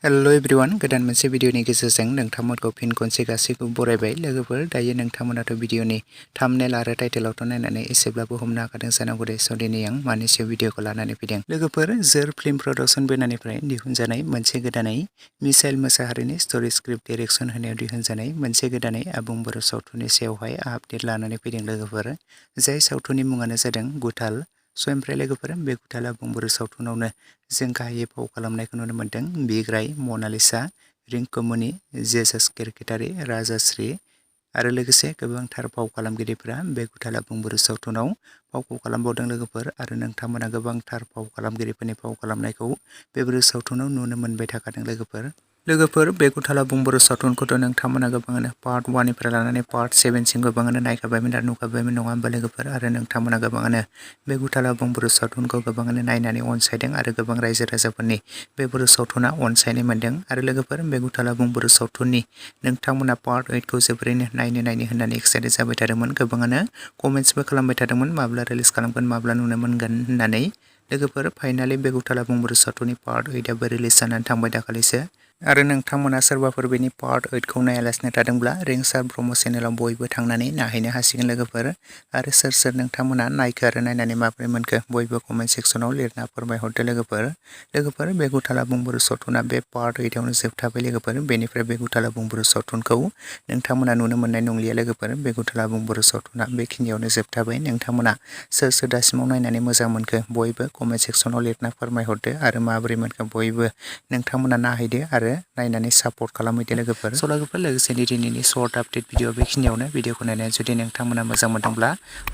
hello everyone गोदान मोनसे भिडिअनि गेजेरजों नोंथांमोनखौ फिन खनसे गासैखौबो बरायबाय लोगोफोर दायो नोंथांमोनाथ' भिडिअनि थाम्बनेल आरो टाइटेलावथ' नायनानै एसेब्लाबो हमनो हाखादों जानांगौ दे स' दिनै आं मानि सायाव भिडिअखौ लानानै फैदों लोगोफोर जोर फिल्म प्रडाक्सन बेनारनिफ्राय दिहुनजानाय मोनसे गोदानै मिसाइल मोसाहारिनि स्ट'रि स्क्रिप्ट डाइरेक्सन होनायाव दिहुनजानाय मोनसे गोदानै आबुं बर' सावथुननि सायावहाय आपडेट लानानै फैदों लोगोफोर जाय सावथुननि मुङानो जादों गुथाल स' ओमफ्राय लोगोफोर बे गुथाल आबुं बर' सावथुनावनो जों गाहायै फाव खालामनायखौ नुनो मोन्दों बिग्राय मनालिसा रिंकुमनि जेसास केरकेटारि राजाश्री आरो लोगोसे गोबांथार फाव खालामगिरिफोरा बे गुथाल आबुं बर' सावथुनाव फावखौ खालामबावदों लोगोफोर आरो नोंथांमोना गोबांथार फाव खालामगिरिफोरनि फाव खालामनायखौ बे बर' सावथुनाव नुनो मोनबाय थाखादों लोगोफोर बे गुथाल आबुं बर' सावथुनखौथ' नोंथांमोना गोबाङानो पार्ट 1 निफ्राय लानानै पार्ट 7 सिम गोबाङानो नायखाबायमोन आरो नुखाबायमोन नङा होमबा लोगोफोर आरो नोंथांमोना गोबाङानो बे गुथाल आबुं बर' सावथुनखौ गोबाङानो नायनानै अनसायदों आरो गोबां रायजो राजाफोरनि बे बर' सावथुना अनसायनाय मोन्दों आरो लोगोफोर बे गुथाल आबुं बर' सावथुननि नोंथांमोना पार्ट 8 खौ जोबोरैनो नायनो होननानै एक्साइटेड जाबाय थादोंमोन गोबाङानो कमेन्ट्सबो खालामबाय थादोंमोन माब्ला रिलिज खालामगोन माब्ला नुनो मोनगोन होननानै लोगोफोर फाइनालि बे गुथाल आबुं बर' सावथुननि पार्ट 8 आबो रिलिज जानानै थांबाय दाखालिसो आरो नोंथांमोना सोरबाफोर बेनि पार्ट 8 खौ नायालासिनो थादोंब्ला रिंसार ब्रह्म चेनेलाव बयबो थांनानै नायहैनो हासिगोन लोगोफोर आरो सोर नोंथांमोना नायखो आरो नायनानै माबोरै मोनखो बयबो कमेन्ट सेक्सनाव लिरना फोरमायहरदो लोगोफोर बे गुथाल आबुं बर' सावथुना बे पार्ट 8 आवनो जोबथाबाय लोगोफोर बेनिफ्राय बे गुथाल आबुं बर' सावथुनखौ नोंथांमोना नुनो मोननाय नंलिया लोगोफोर बे गुथाल आबुं बर' सावथुना बेखिनियावनो जोबथाबाय नोंथांमोना सोर दासिमाव नायनानै मोजां मोनखो बयबो कमेन्ट सेक्सनाव लिरना फोरमायहरदो आरो माबोरै मोनखो बयबो नोंथांमोना नायहैदो आरो नायनानै सापर्ट खालामहैदो लोगोफोर लोगोसेनो दिनैनि शर्ट आपडेट भिडिअ बेखिनियावनो भिडिअखौ नायनानै जुदि नोंथांमोना मोजां मोनदोंब्ला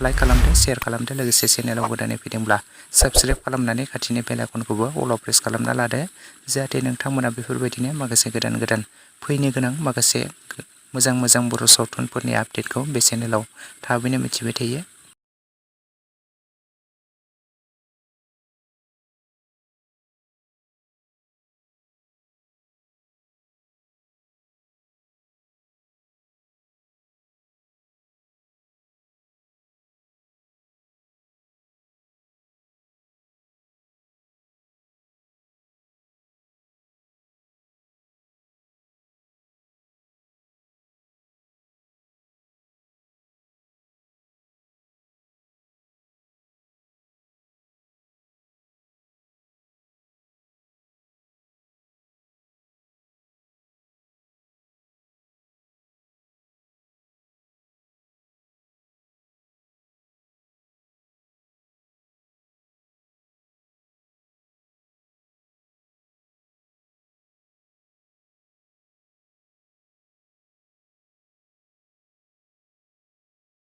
लाइक खालामदो शेयार खालामदो लोगोसे चेनेलाव गोदानै फैदोंब्ला साबस्क्राइब खालामनानै खाथिनि बेल आइकनखौबो अलाव प्रेस खालामना लादो जाहाथे नोंथांमोना बेफोरबायदिनो माखासे गोदान फैनो गोनां माखासे मोजां बर' सावथुनफोरनि आपडेटखौ बे चेनेलाव थाबैनो मिथिबाय थायो